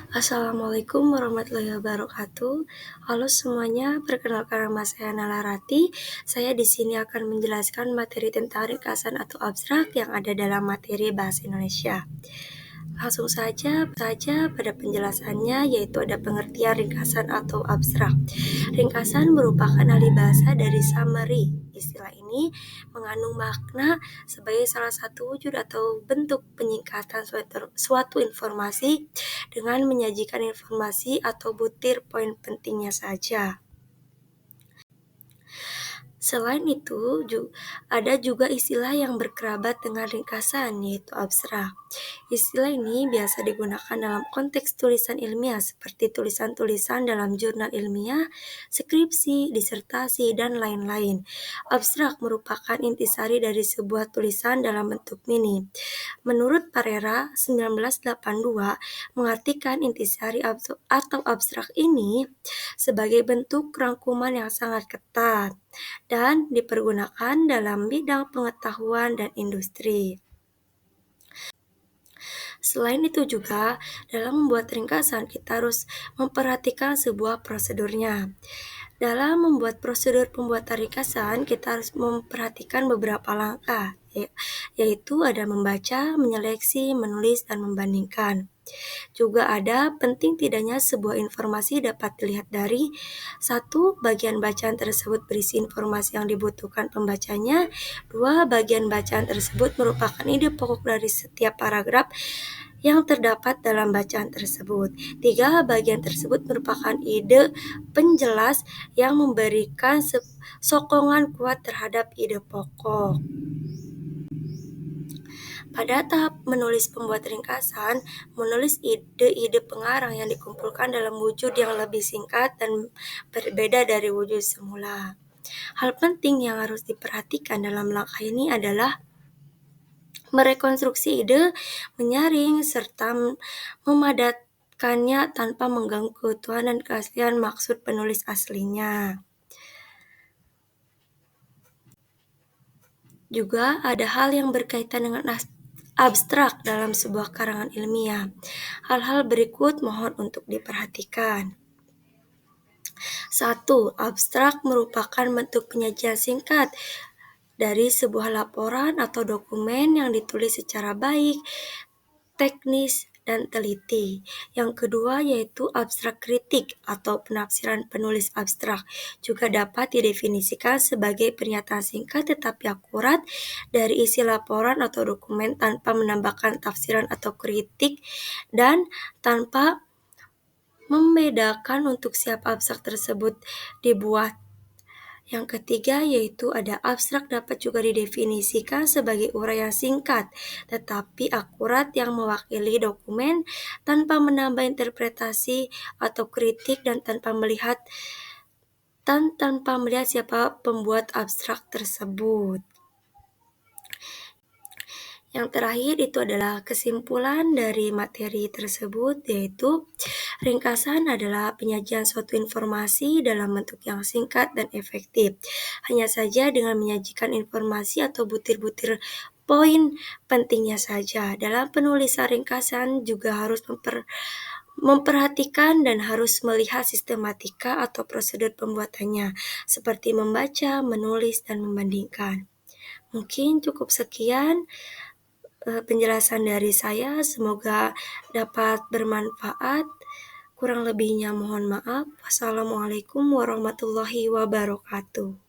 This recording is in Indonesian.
Assalamualaikum warahmatullahi wabarakatuh. Halo semuanya, perkenalkan nama saya Nala Rati. Saya di sini akan menjelaskan materi tentang ringkasan atau abstrak yang ada dalam materi Bahasa Indonesia. Langsung saja pada penjelasannya, yaitu ada pengertian ringkasan atau abstrak. Ringkasan merupakan alih bahasa dari summary. Istilah ini mengandung makna sebagai salah satu wujud atau bentuk penyingkatan suatu informasi dengan menyajikan informasi atau butir poin pentingnya saja. Selain itu, ada juga istilah yang berkerabat dengan ringkasan, yaitu abstrak. Istilah ini biasa digunakan dalam konteks tulisan ilmiah seperti tulisan-tulisan dalam jurnal ilmiah, skripsi, disertasi, dan lain-lain. Abstrak merupakan intisari dari sebuah tulisan dalam bentuk mini. Menurut Parera 1982, mengartikan intisari atau abstrak ini sebagai bentuk rangkuman yang sangat ketat dan dipergunakan dalam bidang pengetahuan dan industri. Selain itu juga, dalam membuat ringkasan kita harus memperhatikan sebuah prosedurnya. Dalam membuat prosedur pembuatan ringkasan, kita harus memperhatikan beberapa langkah, yaitu ada membaca, menyeleksi, menulis, dan membandingkan. Juga ada penting tidaknya sebuah informasi dapat dilihat dari satu, bagian bacaan tersebut berisi informasi yang dibutuhkan pembacanya. Dua, bagian bacaan tersebut merupakan ide pokok dari setiap paragraf yang terdapat dalam bacaan tersebut. Tiga, bagian tersebut merupakan ide penjelas yang memberikan sokongan kuat terhadap ide pokok. Pada tahap menulis pembuat ringkasan, menulis ide-ide pengarang yang dikumpulkan dalam wujud yang lebih singkat dan berbeda dari wujud semula. Hal penting yang harus diperhatikan dalam langkah ini adalah merekonstruksi ide, menyaring, serta memadatkannya tanpa mengganggu keutuhan dan keaslian maksud penulis aslinya. Juga ada hal yang berkaitan dengan abstrak dalam sebuah karangan ilmiah. Hal-hal berikut mohon untuk diperhatikan. 1. Abstrak merupakan bentuk penyajian singkat dari sebuah laporan atau dokumen yang ditulis secara baik, teknis, dan teliti. Yang kedua yaitu abstrak kritik atau penafsiran penulis abstrak. Juga dapat didefinisikan sebagai pernyataan singkat tetapi akurat dari isi laporan atau dokumen tanpa menambahkan tafsiran atau kritik dan tanpa membedakan untuk siapa abstrak tersebut dibuat. Yang ketiga yaitu ada abstrak dapat juga didefinisikan sebagai uraian singkat tetapi akurat yang mewakili dokumen tanpa menambah interpretasi atau kritik dan tanpa melihat siapa pembuat abstrak tersebut. Yang terakhir itu adalah kesimpulan dari materi tersebut, yaitu ringkasan adalah penyajian suatu informasi dalam bentuk yang singkat dan efektif. Hanya saja dengan menyajikan informasi atau butir-butir poin pentingnya saja. Dalam penulisan ringkasan juga harus memperhatikan dan harus melihat sistematika atau prosedur pembuatannya, seperti membaca, menulis, dan membandingkan. Mungkin cukup sekian penjelasan dari saya, semoga dapat bermanfaat. Kurang lebihnya mohon maaf. Wassalamualaikum warahmatullahi wabarakatuh.